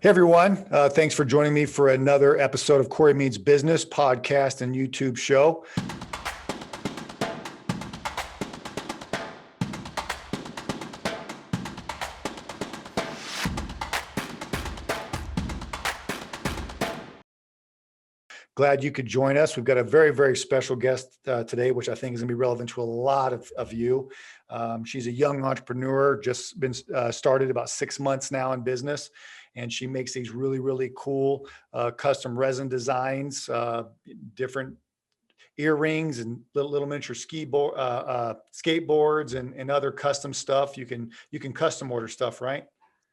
Hey everyone, thanks for joining me for another episode of Cory Means Business podcast and YouTube show. Glad you could join us. We've got a very, very special guest today, which I think is going to be relevant to a lot of you. She's a young entrepreneur, just been started about 6 months now in business. And she makes these really, really cool custom resin designs, different earrings and little miniature skateboards and other custom stuff. You can custom order stuff, right?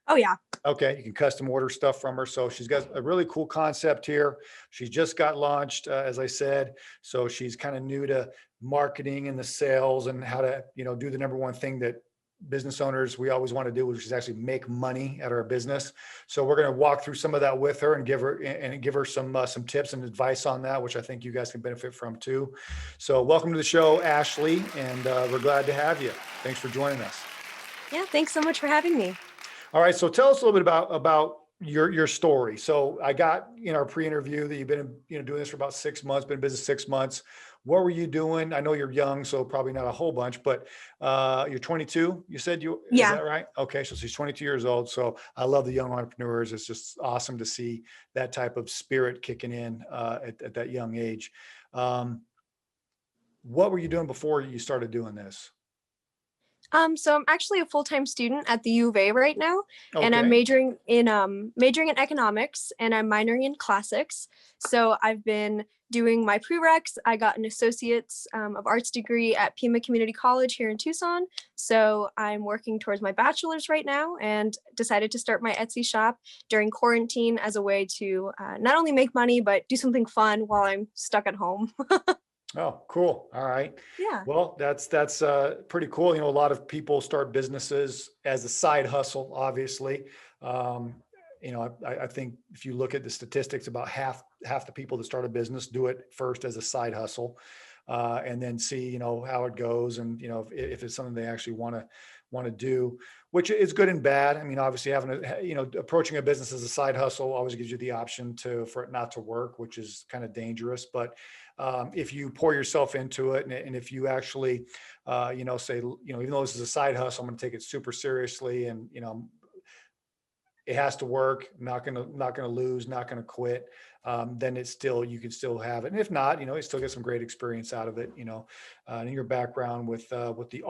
Oh yeah. Okay, you can custom order stuff from her. So she's got a really cool concept here. She just got launched, as I said. So she's kind of new to marketing and the sales and how to, do the number one thing that business owners we always want to do, which is actually make money at our business. So we're going to walk through some of that with her and give her some tips and advice on that, which I think you guys can benefit from too. So welcome to the show, Ashley, and we're glad to have you. Thanks for joining us. Yeah, thanks so much for having me. All right, so tell us a little bit about your story. So I got in our pre-interview that you've been doing this for about 6 months, been in business 6 months. What were you doing? I know you're young, so probably not a whole bunch, but you're 22. You said is that right? Okay, so she's 22 years old. So I love the young entrepreneurs. It's just awesome to see that type of spirit kicking in at that young age. What were you doing before you started doing this? So I'm actually a full-time student at the U of A right now, Okay. and I'm majoring in economics, and I'm minoring in classics. So I've been doing my prereqs. I got an associate's of arts degree at Pima Community College here in Tucson. So I'm working towards my bachelor's right now, and decided to start my Etsy shop during quarantine as a way to not only make money but do something fun while I'm stuck at home. Oh, cool. All right. Yeah. Well, that's pretty cool. A lot of people start businesses as a side hustle, obviously. I think if you look at the statistics, about half the people that start a business do it first as a side hustle, and then see, how it goes. And, if it's something they actually want to do, which is good and bad. I mean, obviously approaching a business as a side hustle always gives you the option for it not to work, which is kind of dangerous. But if you pour yourself into it, and if you actually, say, even though this is a side hustle, I'm going to take it super seriously, and it has to work. Not going to lose. Not going to quit. Then you can still have it. And if not, you still get some great experience out of it. In your background with the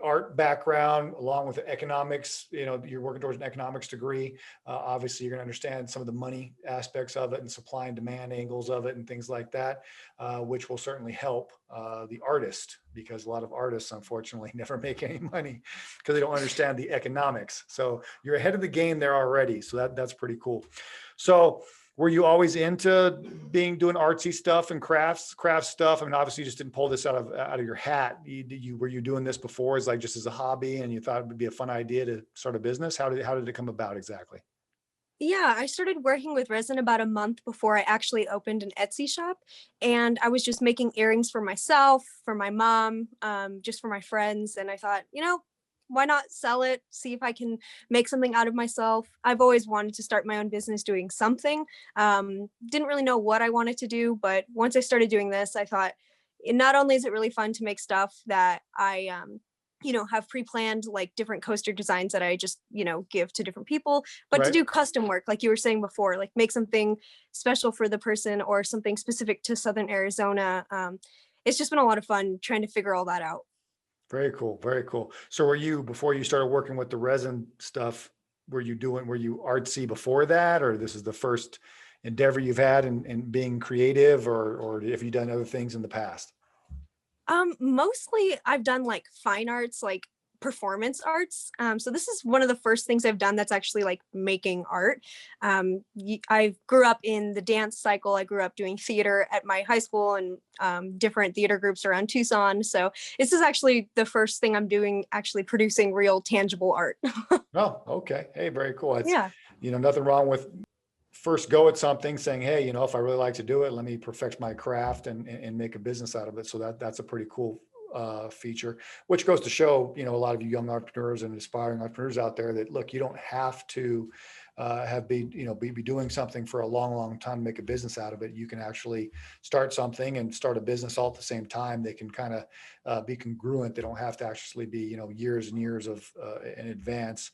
art background, along with the economics, you're working towards an economics degree. Obviously, you're going to understand some of the money aspects of it and supply and demand angles of it and things like that, which will certainly help the artist, because a lot of artists, unfortunately, never make any money because they don't understand the economics. So you're ahead of the game there already. So that's pretty cool. So were you always into doing artsy stuff and craft stuff? I mean, obviously you just didn't pull this out of your hat. Were you doing this before just as a hobby, and you thought it would be a fun idea to start a business? How did it come about exactly? Yeah, I started working with resin about a month before I actually opened an Etsy shop. And I was just making earrings for myself, for my mom, just for my friends. And I thought, why not sell it? See if I can make something out of myself. I've always wanted to start my own business doing something. Didn't really know what I wanted to do, but once I started doing this, I thought, not only is it really fun to make stuff that I have pre-planned, like different coaster designs that I just, give to different people, but Right. to do custom work, like you were saying before, like make something special for the person or something specific to Southern Arizona. It's just been a lot of fun trying to figure all that out. Very cool. Very cool. So before you started working with the resin stuff, were you artsy before that, or this is the first endeavor you've had in being creative, or have you done other things in the past? Mostly I've done like fine arts, like performance arts. So this is one of the first things I've done that's actually like making art. I grew up in the dance cycle. I grew up doing theater at my high school and different theater groups around Tucson. So this is actually the first thing I'm doing, actually producing real tangible art. Oh, okay. Hey, very cool. It's, Yeah. nothing wrong with first go at something, saying, hey, if I really like to do it, let me perfect my craft and make a business out of it. So that's a pretty cool feature, which goes to show, a lot of you young entrepreneurs and aspiring entrepreneurs out there that, look, you don't have to be doing something for a long time to make a business out of it. You can actually start something and start a business all at the same time. They can kind of be congruent. They don't have to actually be, years and years of in advance.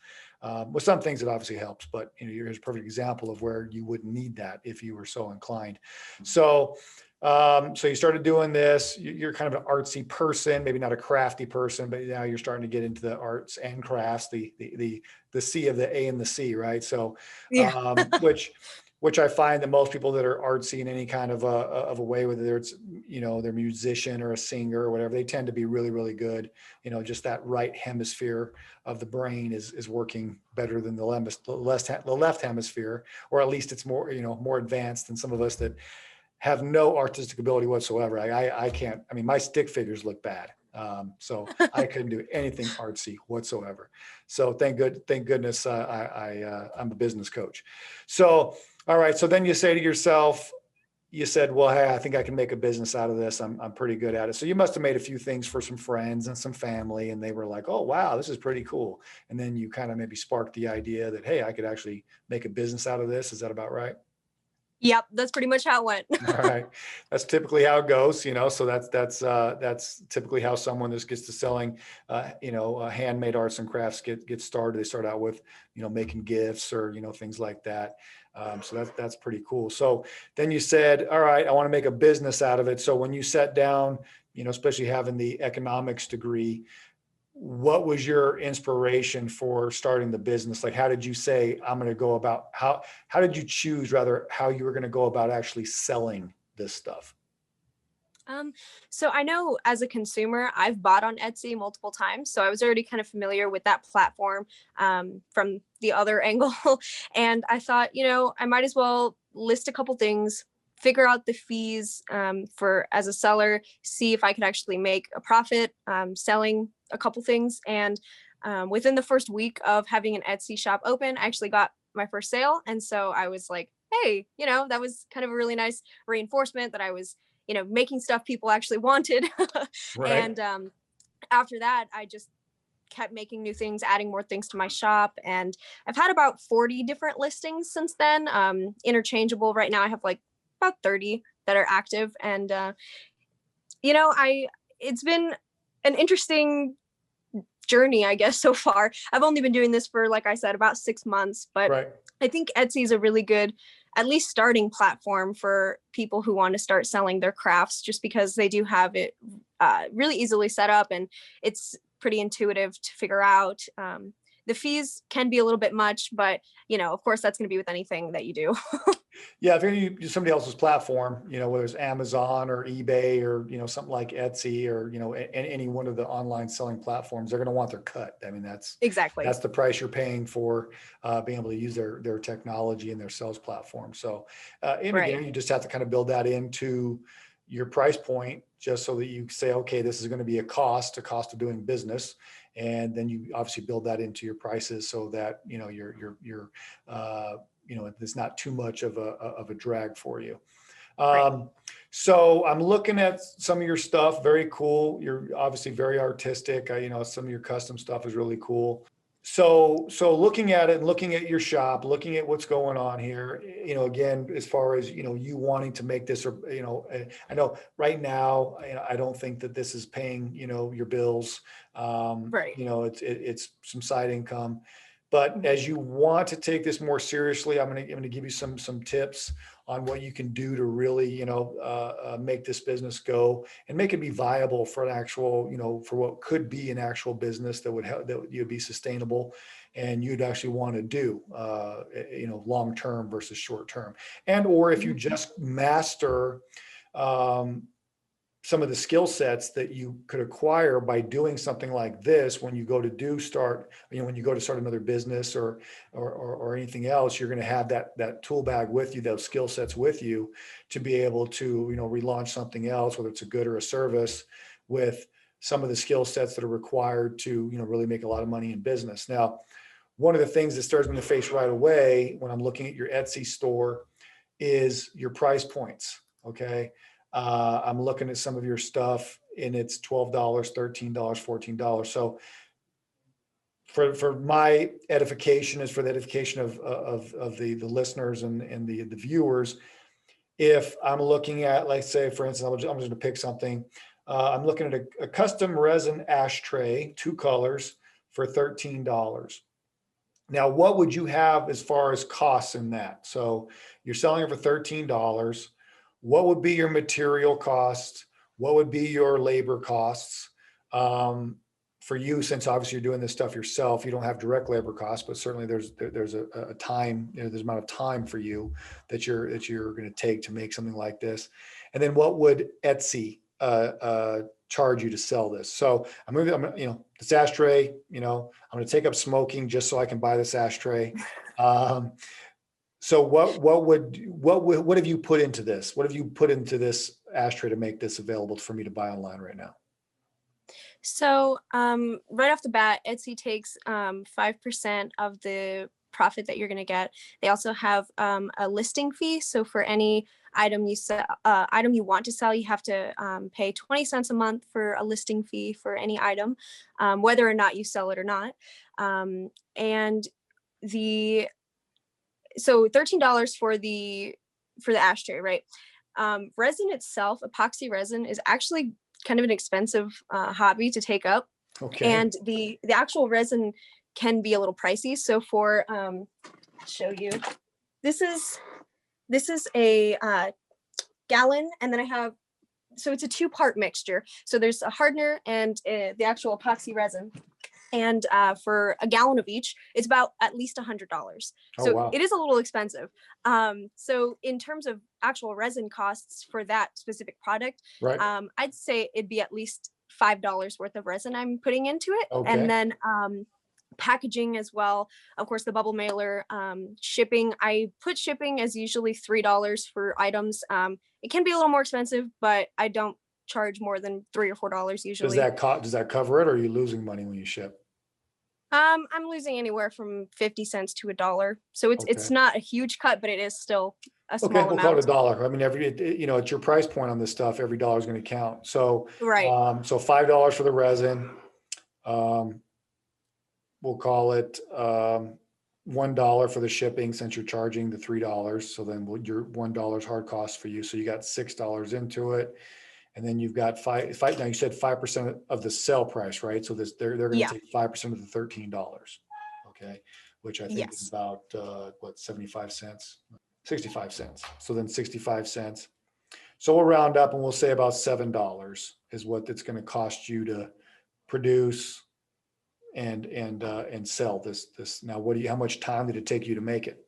With some things it obviously helps, but here's a perfect example of where you wouldn't need that if you were so inclined. So you started doing this. You're kind of an artsy person, maybe not a crafty person, but now you're starting to get into the arts and crafts, the C of the A and the C, right? So, Yeah. which I find that most people that are artsy in any kind of a way, whether it's, they're a musician or a singer or whatever, they tend to be really, really good. Just that right hemisphere of the brain is working better than the left hemisphere, or at least it's more, more advanced than some of us that have no artistic ability whatsoever. I can't, my stick figures look bad. So I couldn't do anything artsy whatsoever. So thank goodness I'm a business coach. So, all right. So then you say to yourself, you said, well, hey, I think I can make a business out of this. I'm pretty good at it. So you must have made a few things for some friends and some family, and they were like, oh, wow, this is pretty cool. And then you kind of maybe sparked the idea that, hey, I could actually make a business out of this. Is that about right? Yep, that's pretty much how it went. All right. That's typically how it goes, so that's typically how someone that gets to selling, handmade arts and crafts get started. They start out with, making gifts or, things like that. So that's pretty cool. So then you said, all right, I want to make a business out of it. So when you sat down, especially having the economics degree, what was your inspiration for starting the business? Like, how did you say, I'm going to go about how did you choose rather how you were going to go about actually selling this stuff? So I know as a consumer, I've bought on Etsy multiple times. So I was already kind of familiar with that platform from the other angle. And I thought, I might as well list a couple things, figure out the fees for as a seller, see if I could actually make a profit selling a couple things. And within the first week of having an Etsy shop open, I actually got my first sale. And so I was like, hey, that was kind of a really nice reinforcement that I was making stuff people actually wanted. Right. And after that, I just kept making new things, adding more things to my shop. And I've had about 40 different listings since then, interchangeable. Right now I have like about 30 that are active. And, it's been an interesting journey, I guess, so far. I've only been doing this for, like I said, about 6 months, but Right. I think Etsy is a really good, at least starting platform for people who want to start selling their crafts, just because they do have it really easily set up and it's pretty intuitive to figure out. The fees can be a little bit much, but of course that's going to be with anything that you do. Yeah, if you're going to use somebody else's platform, whether it's Amazon or eBay or, something like Etsy or, any one of the online selling platforms, they're going to want their cut. That's Exactly. the price you're paying for being able to use their technology and their sales platform. So, and Right. again, you just have to kind of build that into your price point just so that you say, okay, this is going to be a cost of doing business. And then you obviously build that into your prices so that, it's not too much of a drag for you. Right. So I'm looking at some of your stuff. Very cool. You're obviously very artistic. Some of your custom stuff is really cool. So looking at it and looking at your shop, looking at what's going on here, again, as far as, you wanting to make this, or, I know right now, I don't think that this is paying, your bills. Right. It's some side income. But as you want to take this more seriously, I'm going to give you some tips on what you can do to really, make this business go and make it be viable for an actual, for what could be an actual business that would help, that you'd be sustainable and you'd actually want to do, long term versus short term. And or if you just master some of the skill sets that you could acquire by doing something like this, when you go to start another business or anything else, you're going to have that tool bag with you, those skill sets with you to be able to, relaunch something else, whether it's a good or a service, with some of the skill sets that are required to, really make a lot of money in business. Now, one of the things that stares me in the face right away when I'm looking at your Etsy store is your price points. Okay. I'm looking at some of your stuff and it's $12, $13, $14. So for my edification, is for the edification of the listeners and the viewers, if I'm looking at, like, say, for instance, I'm just going to pick something. I'm looking at a custom resin ashtray, 2 colors, for $13. Now, what would you have as far as costs in that? So you're selling it for $13. What would be your material costs? What would be your labor costs? For you, since obviously you're doing this stuff yourself, you don't have direct labor costs, but certainly there's a time, there's an amount of time for you that you're going to take to make something like this. And then what would Etsy charge you to sell this? So I'm this ashtray, I'm going to take up smoking just so I can buy this ashtray. So what have you put into this? What have you put into this ashtray to make this available for me to buy online right now? So right off the bat, Etsy takes 5% of the profit that you're going to get. They also have a listing fee. So for any item you want to sell, you have to pay 20 cents a month for a listing fee for any item, whether or not you sell it or not. And so $13 for the ashtray, right? Resin itself, epoxy resin, is actually kind of an expensive hobby to take up. Okay. And the actual resin can be a little pricey. So for I'll show you, this is a gallon, and then so it's a 2-part mixture. So there's a hardener and the actual epoxy resin. And for a gallon of each, it's about at least $100. So wow. It is a little expensive. So in terms of actual resin costs for that specific product, right. I'd say it'd be at least $5 worth of resin I'm putting into it. Okay. And then packaging as well. Of course, the bubble mailer, shipping. I put shipping as usually $3 for items. It can be a little more expensive, but I don't charge more than $3 or $4 usually. Does that cover it, or are you losing money when you ship? I'm losing anywhere from 50 cents to $1. So it's not a huge cut, but it is still a small amount. Okay, we'll call it $1. I mean, at your price point on this stuff, every dollar is going to count. So, right. So $5 for the resin. We'll call it $1 for the shipping, since you're charging the $3. So then your $1 hard cost for you. So you got $6 into it. And then you've got five. Now you said 5% of the sell price, right? So they're going to take 5% of the $13. Okay, which I think is about 75 cents, 65 cents. So then 65 cents. So we'll round up and we'll say about $7 is what it's going to cost you to produce and sell this. Now, how much time did it take you to make it?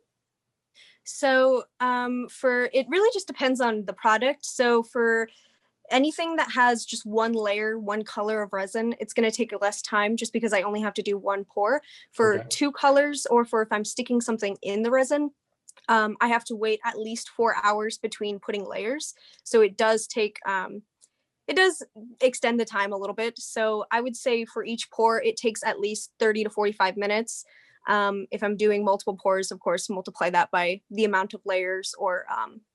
So it really just depends on the product. So for anything that has just one layer, one color of resin, it's going to take less time just because I only have to do one pour. For 2 colors, or for if I'm sticking something in the resin, I have to wait at least 4 hours between putting layers. So it does extend the time a little bit. So I would say for each pour, it takes at least 30 to 45 minutes. If I'm doing multiple pours, of course, multiply that by the amount of layers or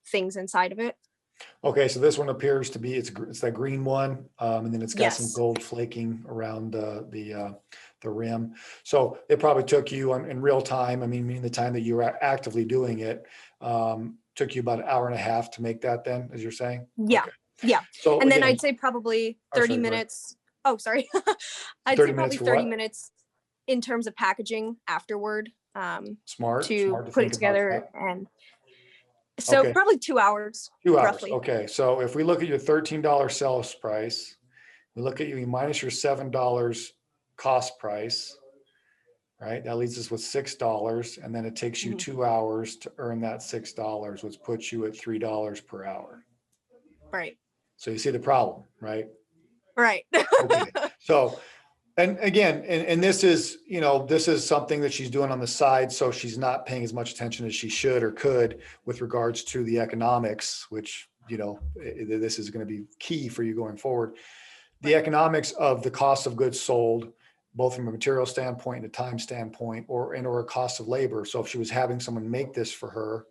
things inside of it. Okay, so this one appears to be, it's that green one, and then it's got some gold flaking around the rim. So it probably took you in real time, I mean the time that you were actively doing it, took you about 1.5 hours to make that then, as you're saying? Yeah, okay. Yeah. So and then I'd say probably 30 minutes. Oh, sorry. I'd say probably 30 minutes in terms of packaging afterward. Smart to put it together. And so probably 2 hours. 2 hours. Roughly. Okay. So if we look at your $13 sales price, we look at you minus your $7 cost price, right? That leaves us with $6. And then it takes you 2 hours to earn that $6, which puts you at $3 per hour. Right. So you see the problem, right? Right. Okay. So, and again, and this is, this is something that she's doing on the side. So she's not paying as much attention as she should or could with regards to the economics, which, this is going to be key for you going forward. The economics of the cost of goods sold, both from a material standpoint and a time standpoint, or a cost of labor. So if she was having someone make this for her,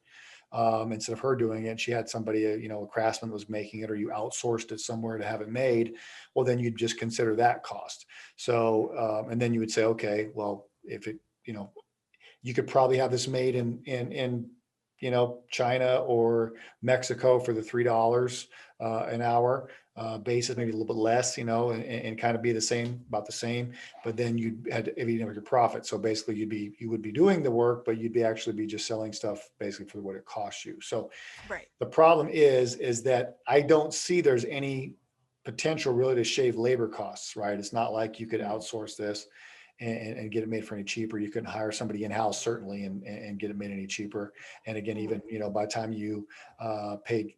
instead of her doing it, she had somebody, a craftsman was making it, or you outsourced it somewhere to have it made, well, then you'd just consider that cost. So, and then you would say, okay, well, if it, you could probably have this made in China or Mexico for the $3 an hour basis, maybe a little bit less, and kind of be about the same. But then you'd had to, if you know your profit. So basically, you would be doing the work, but you'd actually be just selling stuff basically for what it costs you. So Right. the problem is that I don't see there's any potential really to shave labor costs, right? It's not like you could outsource this and get it made for any cheaper. You couldn't hire somebody in-house certainly and get it made any cheaper. And again, even, by the time you paid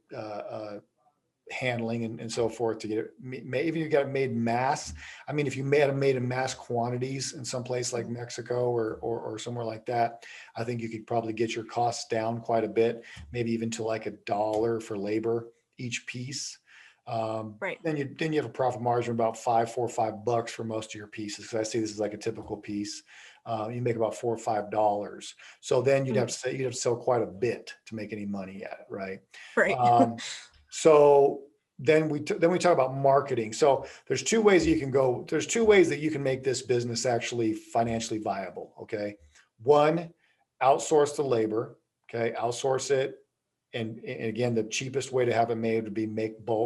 handling and so forth to get it, even you got it made mass. I mean, if you had it made in mass quantities in some place like Mexico or somewhere like that, I think you could probably get your costs down quite a bit, maybe even to like $1 for labor each piece. Right. Then you have a profit margin of about $4 or $5 for most of your pieces. Because I see this is like a typical piece. You make about $4 or $5. So then you'd have to sell quite a bit to make any money at it, right? Right. So then we talk about marketing. So there's two ways you can go. There's two ways that you can make this business actually financially viable. Okay, one, outsource the labor. Okay, outsource it. And again, the cheapest way to have it made would be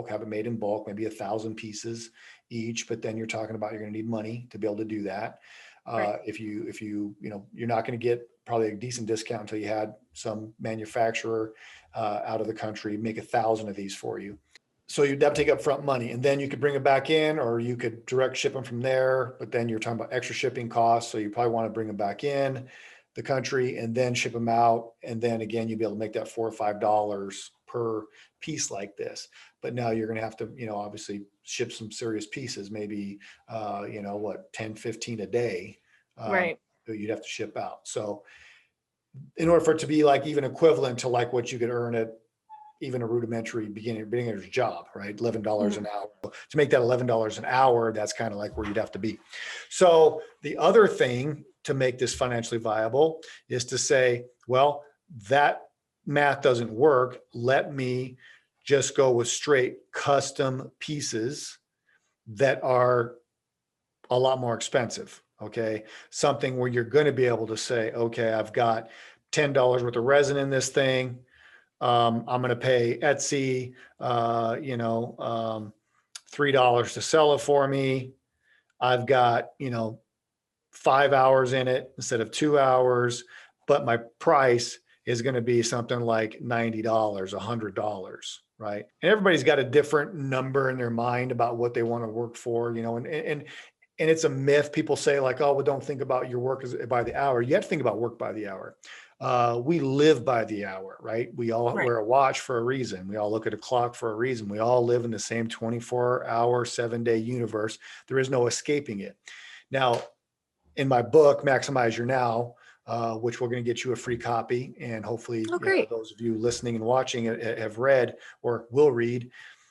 have it made in bulk, maybe 1,000 pieces each. But then you're talking about, you're going to need money to be able to do that. Right. If you you're not going to get probably a decent discount until you had some manufacturer out of the country make 1,000 of these for you. So you'd have to take upfront money, and then you could bring it back in, or you could direct ship them from there. But then you're talking about extra shipping costs, so you probably want to bring them back in the country and then ship them out. And then again, you'd be able to make that $4 or $5 per piece like this. But now you're going to have to, obviously ship some serious pieces, maybe, 10, 15 a day. Right. That you'd have to ship out. So in order for it to be like even equivalent to like what you could earn at even a rudimentary beginner's job, right? $11 an hour. To make that $11 an hour, that's kind of like where you'd have to be. So the other thing to make this financially viable is to say, well, that math doesn't work. Let me just go with straight custom pieces that are a lot more expensive. Okay. Something where you're going to be able to say, okay, I've got $10 worth of resin in this thing. I'm going to pay Etsy, $3 to sell it for me. I've got, 5 hours in it instead of 2 hours, but my price is going to be something like $90, $100, right? And everybody's got a different number in their mind about what they want to work for, and it's a myth. People say like, oh, well, don't think about your work as by the hour. You have to think about work by the hour. We live by the hour, right? We all wear a watch for a reason. We all look at a clock for a reason. We all live in the same 24-hour, 7-day universe. There is no escaping it. Now, in my book, Maximize Your Now, which we're going to get you a free copy, and hopefully those of you listening and watching it have read or will read,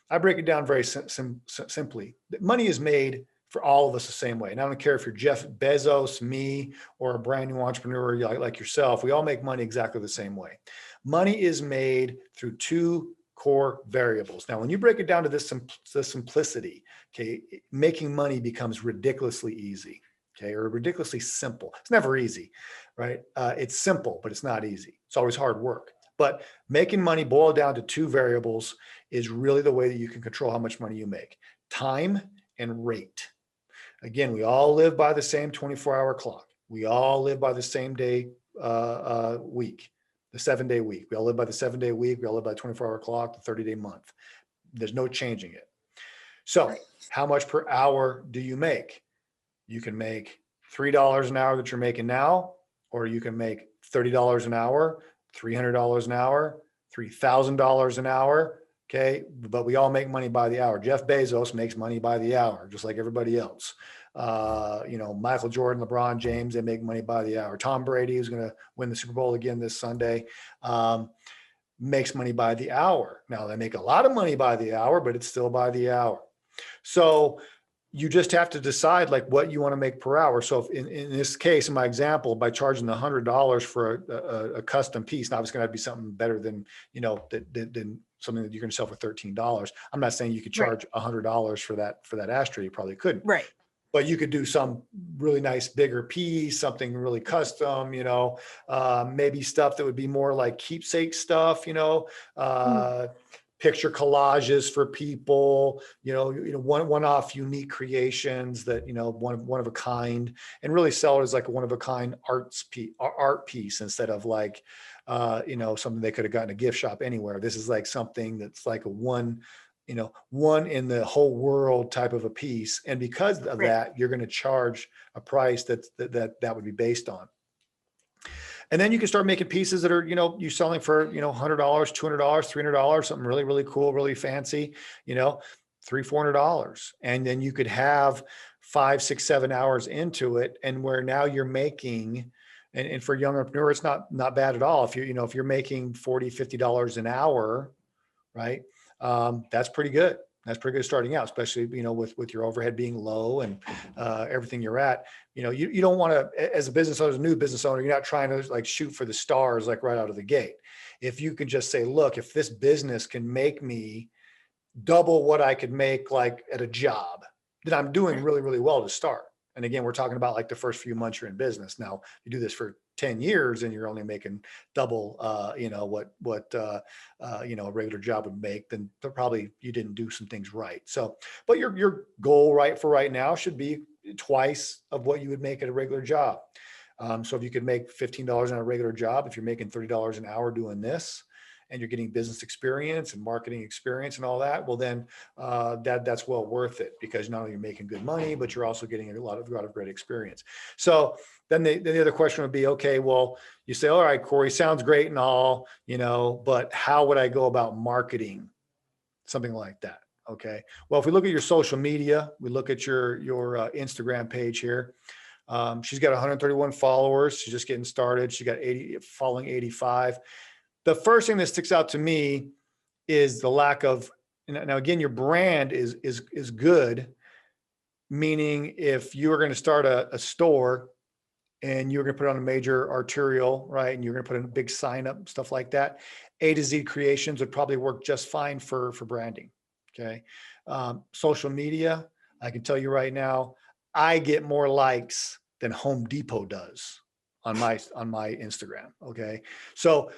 I break it down very simply. Money is made for all of us the same way. And I don't care if you're Jeff Bezos, me, or a brand new entrepreneur like yourself, we all make money exactly the same way. Money is made through two core variables. Now, when you break it down to this simplicity, okay, making money becomes ridiculously easy, okay, or ridiculously simple. It's never easy, right? It's simple, but it's not easy. It's always hard work. But making money boiled down to two variables is really the way that you can control how much money you make: time and rate. Again, we all live by the same 24-hour clock. We all live by the same day week, the 7-day week. We all live by the 7-day week. We all live by the 24-hour clock, the 30-day month. There's no changing it. So how much per hour do you make? You can make $3 an hour that you're making now, or you can make $30 an hour, $300 an hour, $3,000 an hour. Okay. But we all make money by the hour. Jeff Bezos makes money by the hour, just like everybody else. Michael Jordan, LeBron James, they make money by the hour. Tom Brady, who's going to win the Super Bowl again this Sunday, makes money by the hour. Now they make a lot of money by the hour, but it's still by the hour. So you just have to decide like what you want to make per hour. So if in this case, in my example, by charging the $100 for a custom piece, now it's going to be something better than, you know, than something that you're going to sell for $13. I'm not saying you could Right. charge $100 for that ashtray. You probably couldn't, Right. but you could do some really nice bigger piece, something really custom, you know, maybe stuff that would be more like keepsake stuff, you know, picture collages for people, you know, one-off unique creations that, you know, one of a kind, and really sell it as like a one of a kind art piece instead of like, you know, something they could have gotten a gift shop anywhere. This is like something that's like a one in the whole world type of a piece. And because of Right. that, you're going to charge a price that would be based on. And then you can start making pieces that are, you know, you're selling for, you know, $100, $200, $300, something really, really cool, really fancy, you know, $300, $400. And then you could have 5, 6, 7 hours into it. And where now you're making, and for a young entrepreneur, it's not bad at all. If you, you know, if you're making $40, $50 an hour, right? That's pretty good. That's pretty good starting out, especially, you know, with your overhead being low and everything you're at. You know, you don't want to, as a business owner, as a new business owner, you're not trying to like shoot for the stars like right out of the gate. If you can just say, look, if this business can make me double what I could make like at a job, then I'm doing really, really well to start. And again, we're talking about like the first few months you're in business. Now, you do this for 10 years and you're only making double, you know, what you know, a regular job would make, then probably you didn't do some things right. So, but your goal right now should be twice of what you would make at a regular job. So if you could make $15 on a regular job, if you're making $30 an hour doing this, and you're getting business experience and marketing experience and all that, well, then that's well worth it, because not only you're making good money, but you're also getting a lot of great experience. So then the other question would be, okay, well, you say, all right, Cory, sounds great and all, you know, but how would I go about marketing something like that? Okay. Well, if we look at your social media, we look at your Instagram page here. She's got 131 followers. She's just getting started. She got 80 following 85. The first thing that sticks out to me is the lack of, now again, your brand is good, meaning if you were going to start a store and you're going to put on a major arterial, right, and you're going to put in a big sign up, stuff like that, A to Z Creations would probably work just fine for branding. Okay. Social media, I can tell you right now, I get more likes than Home Depot does on my Instagram. Okay. So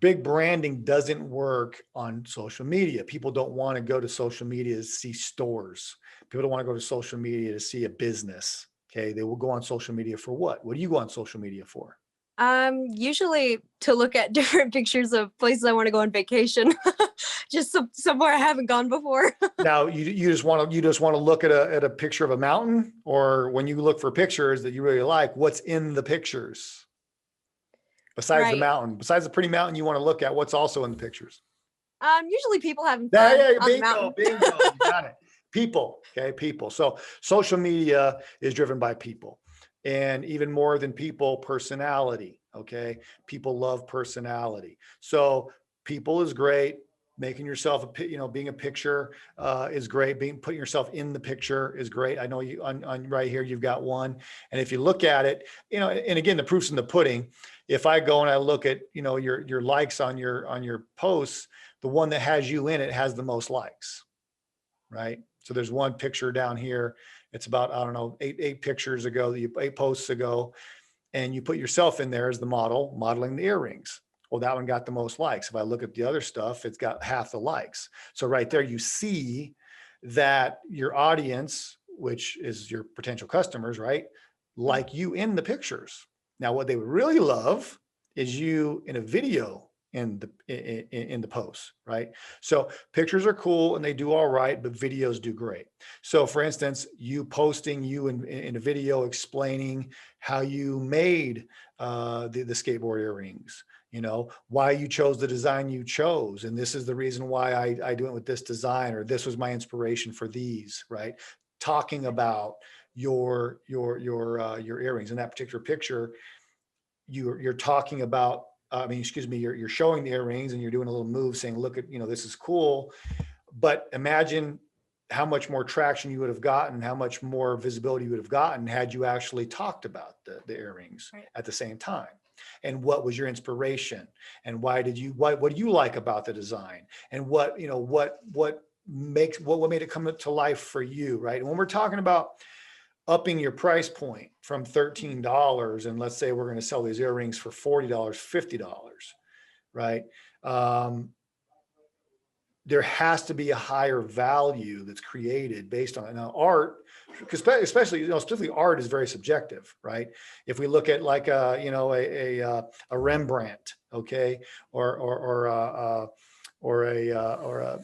big branding doesn't work on social media. People don't want to go to social media to see stores. People don't want to go to social media to see a business. Okay. They will go on social media for what? What do you go on social media for? Usually to look at different pictures of places I want to go on vacation, just somewhere I haven't gone before. Now you just want to look at a picture of a mountain, or when you look for pictures that you really like, what's in the pictures? Besides the Right. mountain, besides the pretty mountain you want to look at, what's also in the pictures? Usually people having Yeah, fun yeah, on the bingo, mountain. bingo, you got it. People, okay, people. So social media is driven by people, and even more than people, personality. Okay, people love personality. So people is great. Making yourself being a picture is great. Putting yourself in the picture is great. I know you on right here you've got one, and if you look at it, you know, and again, the proof's in the pudding. If I go and I look at, you know, your likes on your posts, the one that has you in it has the most likes, right? So there's one picture down here. It's about, I don't know, eight pictures ago, 8 posts ago, and you put yourself in there as the model, modeling the earrings. Well, that one got the most likes. If I look at the other stuff, it's got half the likes. So right there, you see that your audience, which is your potential customers, right, like you in the pictures. Now, what they would really love is you in a video in the posts, right? So pictures are cool and they do all right, but videos do great. So for instance, you posting you in a video explaining how you made the skateboard earrings, you know, why you chose the design you chose. And this is the reason why I do it with this design, or this was my inspiration for these, right? Talking about your earrings in that particular picture, you're talking about, you're showing the earrings and you're doing a little move saying, look at, you know, this is cool. But imagine how much more traction you would have gotten, how much more visibility you would have gotten had you actually talked about the earrings at the same time. And what was your inspiration? And why did you, what do you like about the design? And what, you know, what made it come to life for you, right? And when we're talking about upping your price point from $13, and let's say we're going to sell these earrings for $40, $50, right? There has to be a higher value that's created based on it. Now art, because especially, you know, specifically art is very subjective, right? If we look at like a, you know, a Rembrandt, okay, or a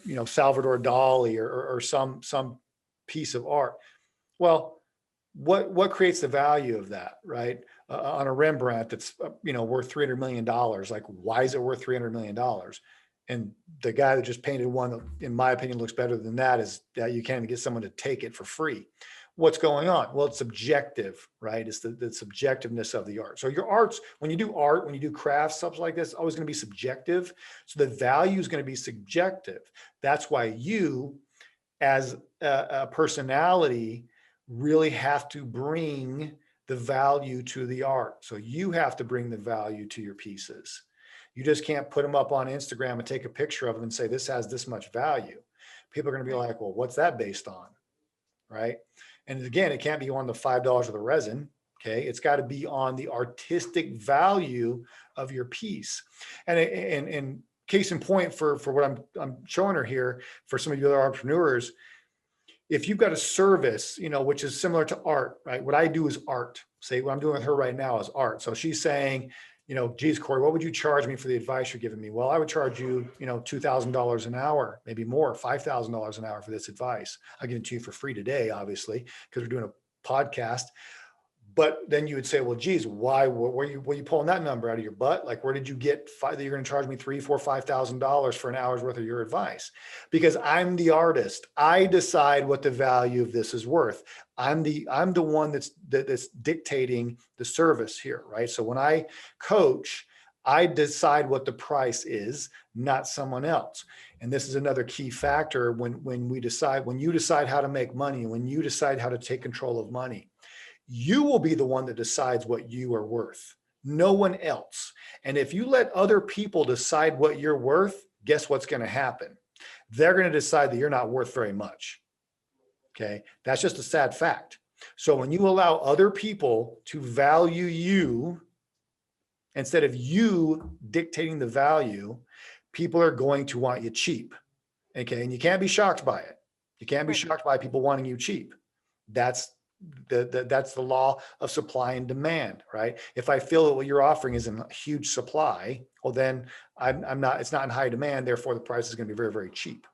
you know, Salvador Dali, or some piece of art. Well, what creates the value of that, right? On a Rembrandt that's you know, worth $300 million. Like, why is it worth $300 million? And the guy that just painted one that, in my opinion, looks better than that, is that you can't even get someone to take it for free. What's going on? Well, it's subjective, right? It's the subjectiveness of the art. So your arts, when you do art, when you do crafts, stuff like this, always going to be subjective. So the value is going to be subjective. That's why you, as a personality, really have to bring the value to the art. So you have to bring the value to your pieces. You just can't put them up on Instagram and take a picture of them and say, this has this much value. People are going to be like, well, what's that based on? Right. And again, it can't be on the $5 of the resin. Okay. It's got to be on the artistic value of your piece. And case in point for what I'm showing her here, for some of you other entrepreneurs, if you've got a service, you know, which is similar to art, right? What I do is art. Say what I'm doing with her right now is art. So she's saying, you know, geez, Cory, what would you charge me for the advice you're giving me? Well, I would charge you, you know, $2,000 an hour, maybe more, $5,000 an hour for this advice. I'll give it to you for free today, obviously, because we're doing a podcast. But then you would say, well, geez, why were you pulling that number out of your butt? Like, where did you get that you're going to charge me $3,000, $4,000, $5,000 for an hour's worth of your advice? Because I'm the artist. I decide what the value of this is worth. I'm the one that's dictating the service here, right? So when I coach, I decide what the price is, not someone else. And this is another key factor when you decide how to make money, when you decide how to take control of money. You will be the one that decides what you are worth, no one else. And if you let other people decide what you're worth, guess what's going to happen? They're going to decide that you're not worth very much. Okay. That's just a sad fact. So when you allow other people to value you, instead of you dictating the value, people are going to want you cheap. Okay. And you can't be shocked by it. You can't be shocked by people wanting you cheap. That's the law of supply and demand, right? If I feel that what you're offering is in huge supply, well, then it's not in high demand. Therefore, the price is going to be very, very cheap.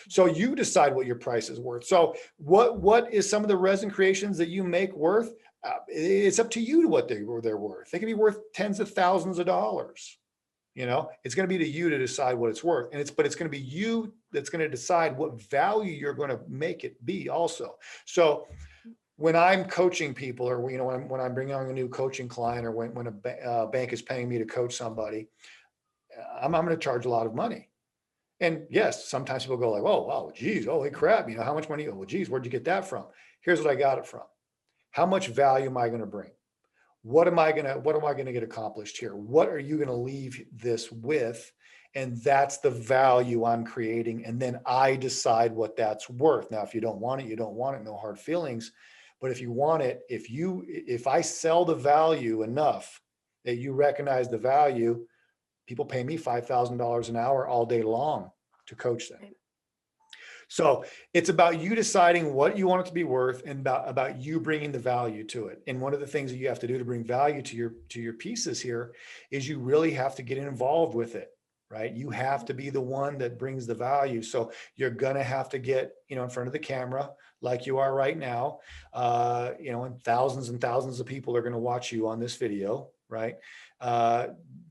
So you decide what your price is worth. So what is some of the resin creations that you make worth? It's up to you to what they're worth. They can be worth tens of thousands of dollars. You know, it's going to be to you to decide what it's worth. But it's going to be you that's going to decide what value you're going to make it be also. So when I'm coaching people, or, you know, when I'm bringing on a new coaching client, or when a bank is paying me to coach somebody, I'm going to charge a lot of money. And yes, sometimes people go like, oh, wow, geez, holy crap. You know, how much money? Oh, well, geez, where'd you get that from? Here's what I got it from. How much value am I going to bring? What am I going to get accomplished here? What are you going to leave this with? And that's the value I'm creating. And then I decide what that's worth. Now, if you don't want it, you don't want it. No hard feelings. But if you want it, if I sell the value enough that you recognize the value, people pay me $5,000 an hour all day long to coach them. So it's about you deciding what you want it to be worth, and about you bringing the value to it. And one of the things that you have to do to bring value to your pieces here is you really have to get involved with it, right? You have to be the one that brings the value. So you're going to have to get, you know, in front of the camera like you are right now, you know, and thousands of people are going to watch you on this video, right?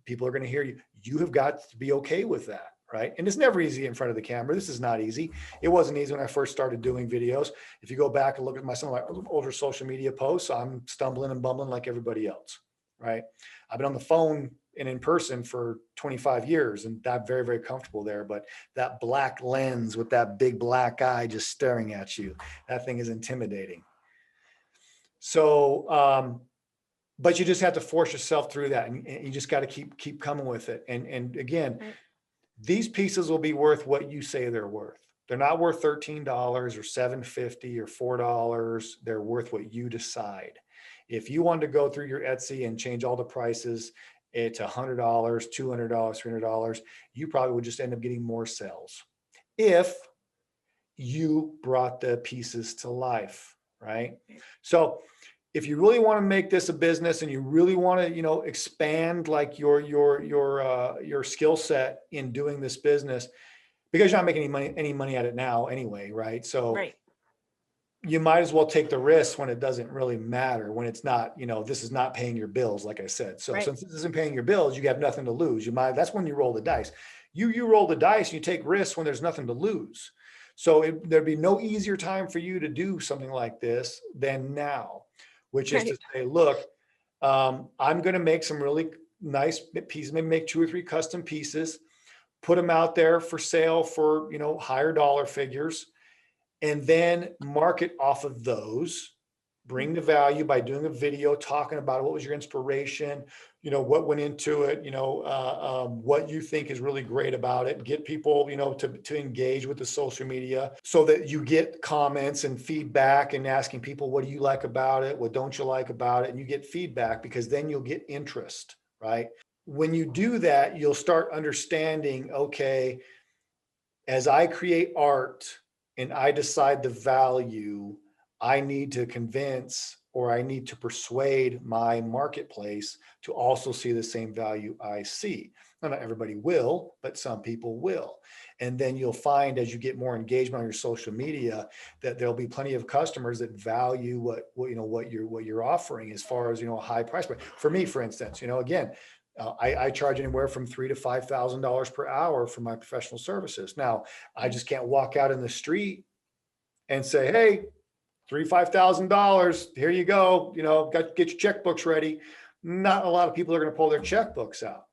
People are going to hear you. You have got to be okay with that. Right. And it's never easy in front of the camera. This is not easy. It wasn't easy when I first started doing videos. If you go back and look at some of my older social media posts, I'm stumbling and bumbling like everybody else. Right. I've been on the phone and in person for 25 years, and I'm very, very comfortable there. But that black lens with that big black eye just staring at you, that thing is intimidating. So, but you just have to force yourself through that, and you just got to keep coming with it. And again, Right. these pieces will be worth what you say they're worth. They're not worth $13 or $7.50 or $4. They're worth what you decide. If you want to go through your Etsy and change all the prices to $100, $200, $300, you probably would just end up getting more sales if you brought the pieces to life, right? So if you really want to make this a business and you really want to, you know, expand like your skill set in doing this business, because you're not making any money at it now anyway, right? So Right. you might as well take the risk when it doesn't really matter, when it's not, you know, this is not paying your bills, like I said. So Right. since this isn't paying your bills, you have nothing to lose. That's when you roll the dice. You roll the dice and you take risks when there's nothing to lose. So there'd be no easier time for you to do something like this than now, which is to say, look, I'm going to make some really nice pieces, maybe make 2 or 3 custom pieces, put them out there for sale for, you know, higher dollar figures, and then market off of those, bring the value by doing a video talking about what was your inspiration, you know, what went into it, you know, what you think is really great about it, get people, you know, to engage with the social media so that you get comments and feedback and asking people, what do you like about it? What don't you like about it? And you get feedback, because then you'll get interest, right? When you do that, you'll start understanding, okay, as I create art and I decide the value, I need to convince or I need to persuade my marketplace to also see the same value I see. Now, not everybody will, but some people will. And then you'll find, as you get more engagement on your social media, that there'll be plenty of customers that value what you're offering as far as, you know, a high price point. For me, for instance, you know, again, I charge anywhere from $3,000 to $5,000 per hour for my professional services. Now, I just can't walk out in the street and say, hey, $5,000, here you go. You know, get your checkbooks ready. Not a lot of people are going to pull their checkbooks out.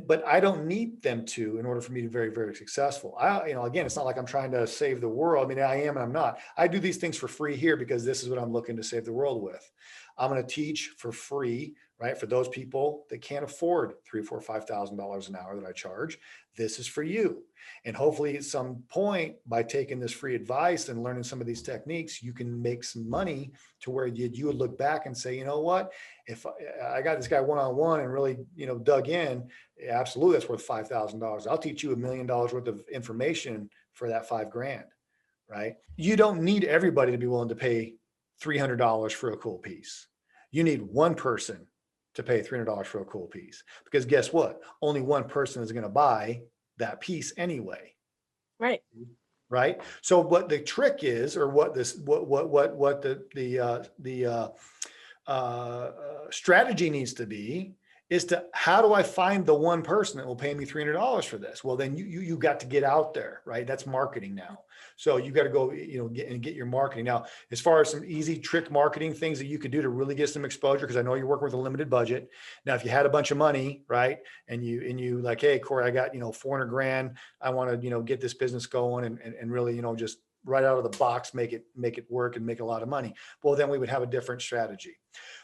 But I don't need them to in order for me to be very, very successful. You know, again, it's not like I'm trying to save the world. I mean, I am and I'm not. I do these things for free here because this is what I'm looking to save the world with. I'm going to teach for free, right? For those people that can't afford $3,000, $4,000, $5,000 an hour that I charge, this is for you. And hopefully at some point, by taking this free advice and learning some of these techniques, you can make some money to where you would look back and say, you know what, if I got this guy one-on-one and really, you know, dug in, absolutely, that's worth $5,000. I'll teach you $1 million worth of information for that $5,000, right? You don't need everybody to be willing to pay $300 for a cool piece. You need one person to pay $300 for a cool piece, because guess what? Only one person is going to buy that piece anyway. Right. Right. So what the trick is, or what the strategy needs to be, is to, how do I find the one person that will pay me $300 for this? Well, then you got to get out there, right? That's marketing now. So you got to go, you know, get your marketing. Now, as far as some easy trick marketing things that you could do to really get some exposure, because I know you're working with a limited budget. Now, if you had a bunch of money, right, and you like, hey, Cory, I got, you know, 400 grand. I want to, you know, get this business going and really, you know, just right out of the box, make it work and make a lot of money. Well, then we would have a different strategy.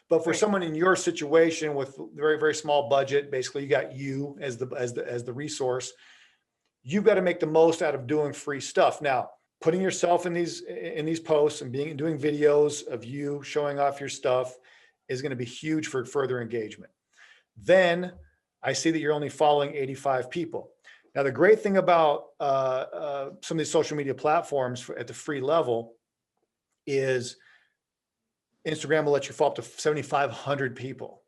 But for someone in your situation with very, very small budget, basically you got you as the resource, you've got to make the most out of doing free stuff. Now, putting yourself in these posts and doing videos of you showing off your stuff is going to be huge for further engagement. Then I see that you're only following 85 people. Now, the great thing about some of these social media platforms at the free level is Instagram will let you fall up to 7,500 people,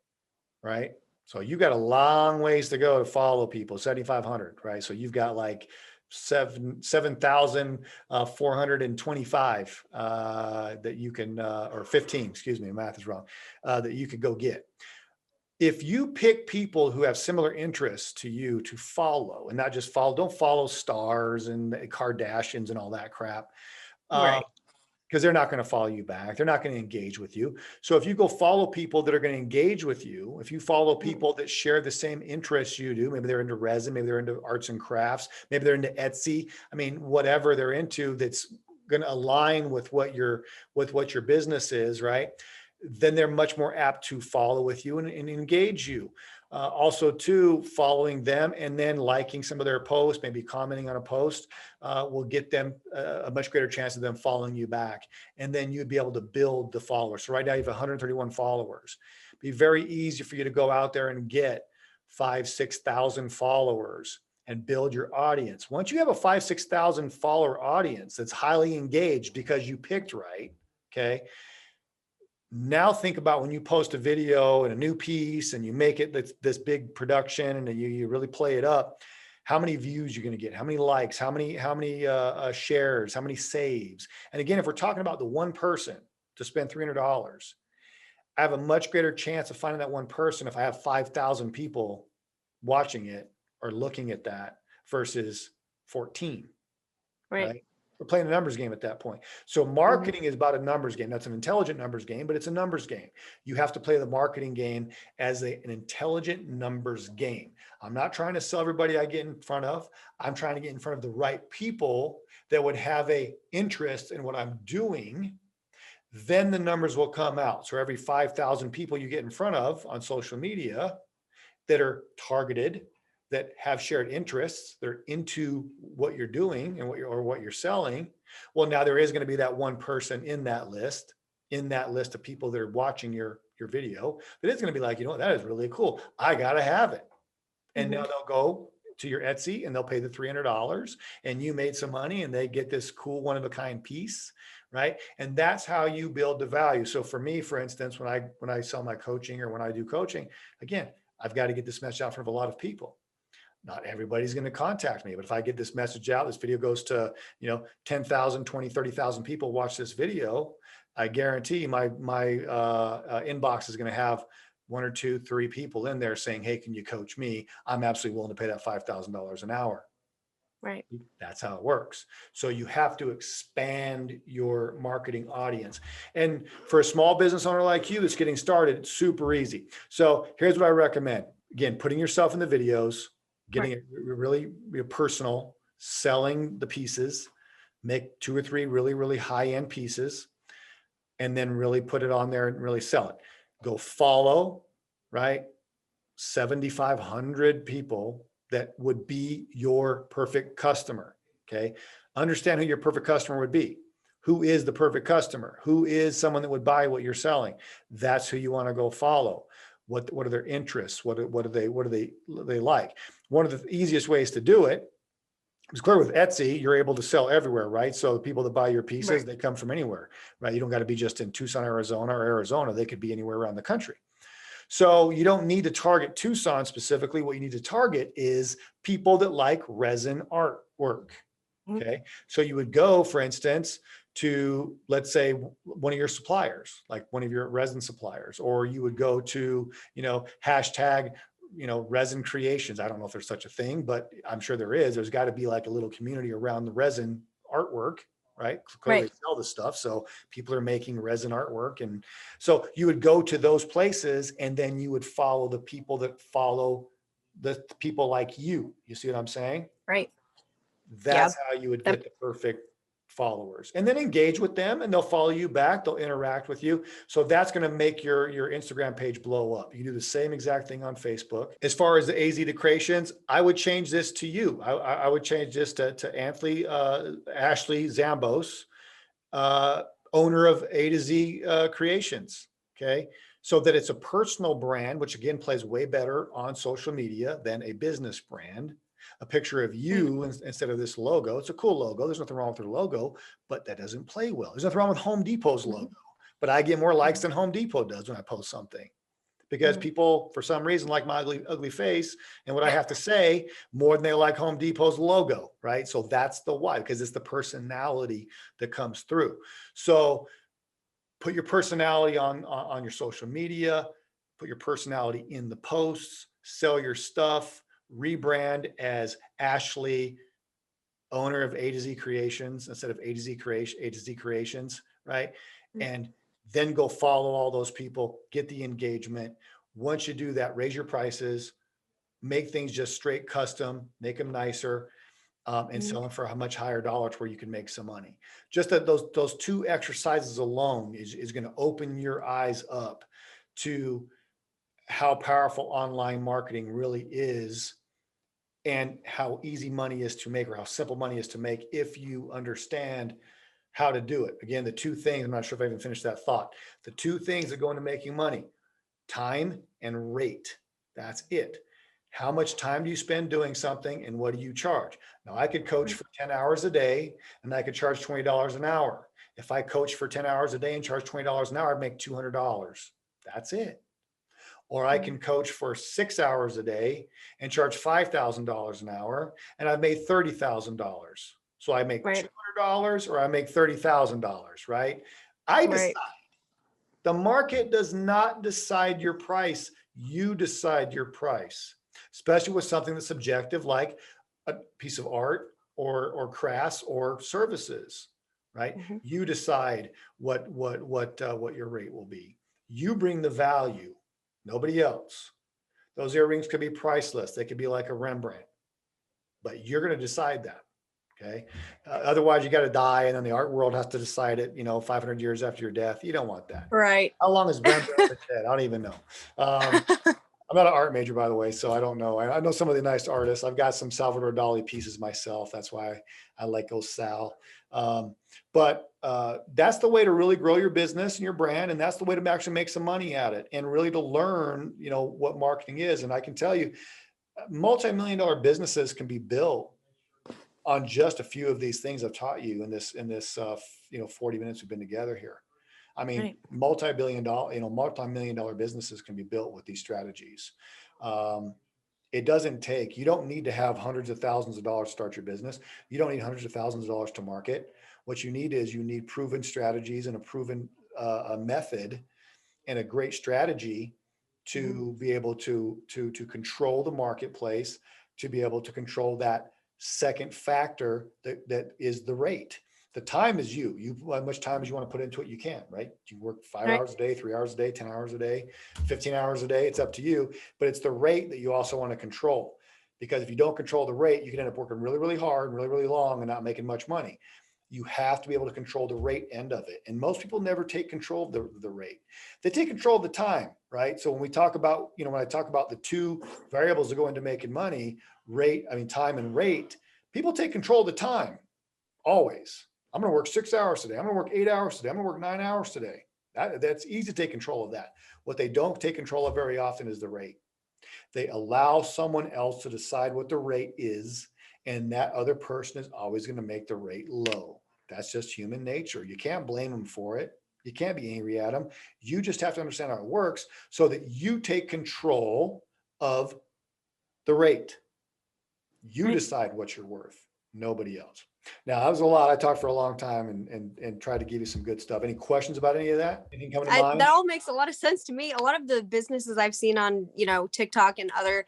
right? So you've got a long ways to go to follow people, 7,500, right? So you've got like 7,425 that you can, or 15, excuse me, math is wrong, that you could go get. If you pick people who have similar interests to you to follow, and not just follow, don't follow stars and the Kardashians and all that crap. Right. because they're not going to follow you back. They're not going to engage with you. So if you go follow people that are going to engage with you, if you follow people that share the same interests you do, maybe they're into resin, maybe they're into arts and crafts, maybe they're into Etsy. I mean, whatever they're into, that's going to align with what your business is, right? Then they're much more apt to follow with you and engage you. Also too, following them and then liking some of their posts, maybe commenting on a post, will get them a much greater chance of them following you back. And then you'd be able to build the followers. So right now you have 131 followers. It'd be very easy for you to go out there and get 5,000-6,000 followers and build your audience. Once you have a 5,000-6,000 follower audience that's highly engaged because you picked right, okay? Now think about when you post a video and a new piece and you make it this big production and you really play it up, how many views you're going to get, how many likes, how many shares, how many saves. And again, if we're talking about the one person to spend $300, I have a much greater chance of finding that one person if I have 5,000 people watching it or looking at that versus 14, right? We're playing a numbers game at that point. So marketing is about a numbers game. That's an intelligent numbers game, but it's a numbers game. You have to play the marketing game as an intelligent numbers game. I'm not trying to sell everybody I get in front of. I'm trying to get in front of the right people that would have a interest in what I'm doing. Then the numbers will come out. So every 5,000 people you get in front of on social media that are targeted, that have shared interests, they're into what you're doing and what you're selling. Well, now there is going to be that one person in that list of people that are watching your video that is going to be like, you know what, that is really cool. I got to have it. And now they'll go to your Etsy and they'll pay the $300 and you made some money and they get this cool one of a kind piece, right? And that's how you build the value. So for me, for instance, when I sell my coaching or when I do coaching, again, I've got to get this message out in front of a lot of people. Not everybody's going to contact me, but if I get this message out, this video goes to, 10,000, 20, 30,000 people watch this video, I guarantee my inbox is going to have 1 or 2, 3 people in there saying, hey, can you coach me? I'm absolutely willing to pay that $5,000 an hour. Right. That's how it works. So you have to expand your marketing audience. And for a small business owner like you that's getting started, it's super easy. So here's what I recommend. Again, putting yourself in the videos, getting it really personal, selling the pieces, make 2 or 3 really, really high-end pieces, and then really put it on there and really sell it. Go follow, right? 7,500 people that would be your perfect customer, okay? Understand who your perfect customer would be. Who is the perfect customer? Who is someone that would buy what you're selling? That's who you want to go follow. What are their interests? What do they like? One of the easiest ways to do it is clear with Etsy, you're able to sell everywhere, right? So the people that buy your pieces, they come from anywhere, right? You don't got to be just in Tucson, Arizona or Arizona. They could be anywhere around the country. So you don't need to target Tucson specifically. What you need to target is people that like resin artwork. Okay. So you would go, for instance, to, let's say, one of your suppliers, like one of your resin suppliers, or you would go to, hashtag, Resin Creations. I don't know if there's such a thing, but I'm sure there is. There's got to be like a little community around the resin artwork, right? Clearly they sell the stuff. So people are making resin artwork. And so you would go to those places and then you would follow the people that follow the people like you. You see what I'm saying? Right. That's how you would get the perfect followers, and then engage with them and they'll follow you back. They'll interact with you. So that's going to make your Instagram page blow up. You can do the same exact thing on Facebook. As far as the Z Creations, I would change this to you. I would change this to Ashley Zambos, owner of Z Creations. Okay. So that it's a personal brand, which again plays way better on social media than a business brand. A picture of you instead of this logo. It's a cool logo. There's nothing wrong with their logo, but that doesn't play well. There's nothing wrong with Home Depot's logo, but I get more likes than Home Depot does when I post something, because people, for some reason, like my ugly face and what I have to say more than they like Home Depot's logo, right? So that's the why, because it's the personality that comes through. So put your personality on your social media, put your personality in the posts, sell your stuff, rebrand as Ashley, owner of Z Creations instead of A to Z Creations, right? Mm. And then go follow all those people, get the engagement. Once you do that, raise your prices, make things just straight custom, make them nicer, and Mhm. sell them for a much higher dollar to where you can make some money. Just that those two exercises alone is going to open your eyes up to how powerful online marketing really is and how easy money is to make, or how simple money is to make if you understand how to do it. Again, the two things, I'm not sure if I even finished that thought. The two things that go into making money: time and rate. That's it. How much time do you spend doing something and what do you charge? Now, I could coach for 10 hours a day and I could charge $20 an hour. If I coach for 10 hours a day and charge $20 an hour, I'd make $200. That's it. Or I can coach for 6 hours a day and charge $5,000 an hour and I've made $30,000. So I make Right. $200 or I make $30,000, right? I decide. Right. The market does not decide your price. You decide your price, especially with something that's subjective, like a piece of art or crafts or services, right? Mhm. You decide what your rate will be. You bring the value, nobody else. Those earrings could be priceless. They could be like a Rembrandt, but you're going to decide that. Okay. Otherwise, you got to die, and then the art world has to decide it. 500 years after your death. You don't want that. Right. How long has Rembrandt been dead? I don't even know. I'm not an art major, by the way, so I don't know. I know some of the nice artists. I've got some Salvador Dali pieces myself. That's why I like those Sal. But that's the way to really grow your business and your brand, and that's the way to actually make some money at it, and really to learn, what marketing is. And I can tell you, multi-million-dollar businesses can be built on just a few of these things I've taught you in this 40 minutes we've been together here. I mean, Right. multi-million-dollar businesses can be built with these strategies. It doesn't take, you don't need to have hundreds of thousands of dollars to start your business. You don't need hundreds of thousands of dollars to market. What you need proven strategies and a proven a method and a great strategy to be able to control the marketplace, to be able to control that second factor that is the rate. The time is you how much time as you want to put into it, you can, right? You work 5 Right. hours a day, 3 hours a day, 10 hours a day, 15 hours a day. It's up to you, but it's the rate that you also want to control, because if you don't control the rate, you can end up working really, really hard and really, really long and not making much money. You have to be able to control the rate end of it. And most people never take control of the rate. They take control of the time, right? So when we talk about, when I talk about the two variables that go into making money, time and rate, people take control of the time always. I'm going to work 6 hours today. I'm going to work 8 hours today. I'm going to work 9 hours today. That's easy to take control of that. What they don't take control of very often is the rate. They allow someone else to decide what the rate is, and that other person is always going to make the rate low. That's just human nature. You can't blame them for it. You can't be angry at them. You just have to understand how it works so that you take control of the rate. You Right. decide what you're worth, nobody else. Now, that was a lot. I talked for a long time and tried to give you some good stuff. Any questions about any of that? Anything coming to mind? That all makes a lot of sense to me. A lot of the businesses I've seen on, TikTok and other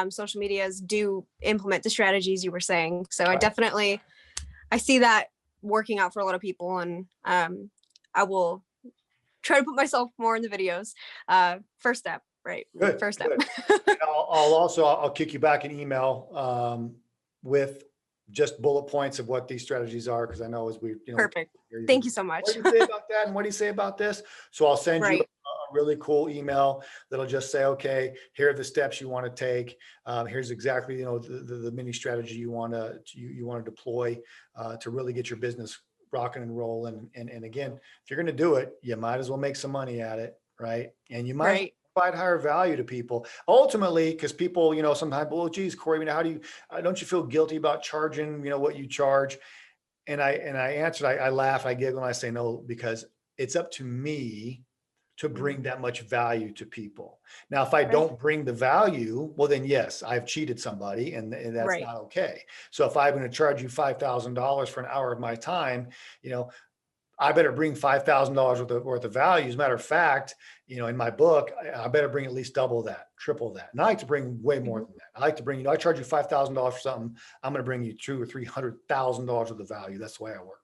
social medias do implement the strategies you were saying. So Right. I see that working out for a lot of people, and I will try to put myself more in the videos. First step, right? Good, First step. good. And I'll kick you back an email with just bullet points of what these strategies are, because I know as we, Perfect. you're Thank you gonna, so what much. do you say about that and what do you say about this? So I'll send you Right. a really cool email that'll just say, okay, here are the steps you want to take. Here's exactly, the mini strategy you want to deploy to really get your business rocking and rolling. And again, if you're going to do it, you might as well make some money at it, right? And you might as well Right. provide higher value to people ultimately, because people, sometimes, well, geez, Cory, how do you, don't you feel guilty about charging, what you charge? And I answered, I laugh, I giggle, and I say no, because it's up to me to bring that much value to people. Now, if I Right. don't bring the value, well, then yes, I've cheated somebody, and that's Right. not okay. So if I'm going to charge you $5,000 for an hour of my time, I better bring $5,000 worth of value. As a matter of fact, in my book, I better bring at least double that, triple that. And I like to bring way more than that. I like to bring, I charge you $5,000 for something. I'm going to bring you $200,000 or $300,000 worth of value. That's the way I work.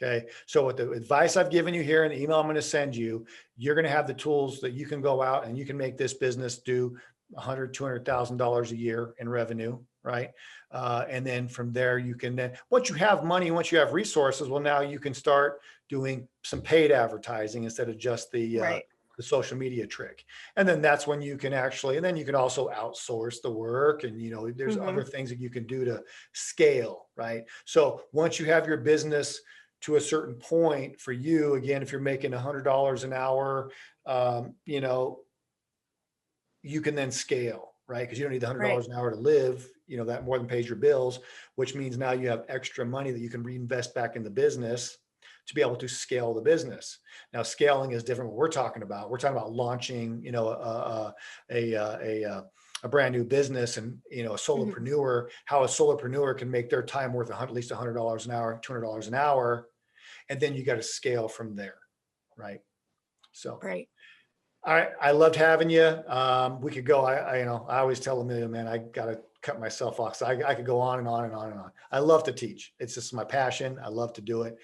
Okay. So with the advice I've given you here in the email I'm going to send you, you're going to have the tools that you can go out and you can make this business do $100,000, $200,000 a year in revenue. Right. And then from there, you can then, once you have money, once you have resources, well, now you can start doing some paid advertising instead of just Right. the social media trick. And then that's when you can actually, and then you can also outsource the work. And, you know, there's other things that you can do to scale. Right. So once you have your business to a certain point for you, again, if you're making $100 an hour, you know, you can then scale, right? Because you don't need the $100 Right. an hour to live, you know, that more than pays your bills, which means now you have extra money that you can reinvest back in the business to be able to scale the business. Now, scaling is different. What we're talking about, launching, you know, a brand new business, and, you know, a solopreneur, how a solopreneur can make their time worth at least $100 an hour, $200 an hour, and then you got to scale from there, right? So. Right. I loved having you. We could go. You know, I always tell Amelia, man, I got to cut myself off. So I could go on and on and on and on. I love to teach. It's just my passion. I love to do it.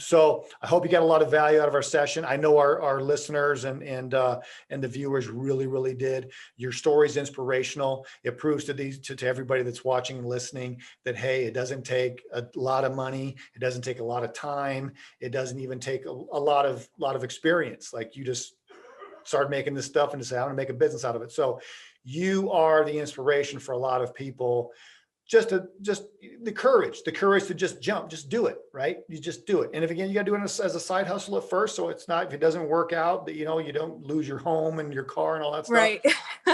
So I hope you got a lot of value out of our session. I know our listeners and the viewers really did. Your story is inspirational. It proves to everybody that's watching and listening that, hey, it doesn't take a lot of money. It doesn't take a lot of time. It doesn't even take a lot of experience. Like, you just started making this stuff and just say, I'm gonna make a business out of it. So you are the inspiration for a lot of people. Just the courage to just jump, just do it, right? You just do it. And if, again, you got to do it as a side hustle at first. So it's not, if it doesn't work out, that, you know, you don't lose your home and your car and all that stuff. Right.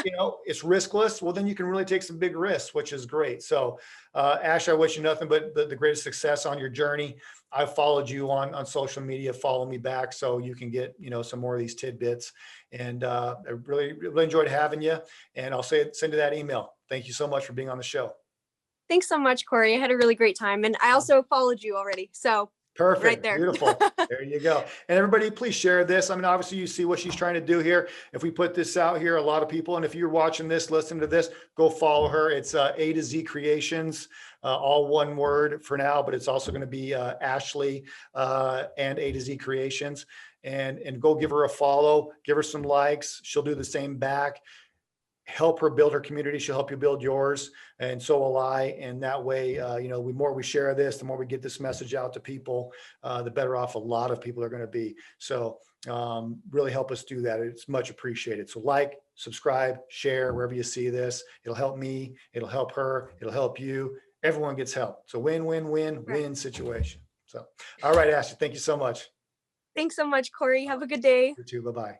You know, it's riskless. Well, then you can really take some big risks, which is great. So, Ash, I wish you nothing but the greatest success on your journey. I've followed you on social media. Follow me back so you can get, you know, some more of these tidbits. And I really enjoyed having you. And I'll send you that email. Thank you so much for being on the show. Thanks so much, Cory. I had a really great time. And I also followed you already. So Perfect. right there. Beautiful. There you go. And everybody, please share this. I mean, obviously you see what she's trying to do here. If we put this out here, a lot of people, and if you're watching this, listen to this, go follow her. It's A to Z Creations, all one word for now, but it's also going to be Ashley and A to Z Creations. And go give her a follow, give her some likes. She'll do the same back. Help her build her community. She'll help you build yours. And so will I. And that way, you know, the more we share this, the more we get this message out to people, the better off a lot of people are going to be. So really help us do that. It's much appreciated. So like, subscribe, share wherever you see this. It'll help me. It'll help her. It'll help you. Everyone gets help. It's a win situation. So, all right, Ashley, thank you so much. Thanks so much, Cory. Have a good day. You too. Bye-bye.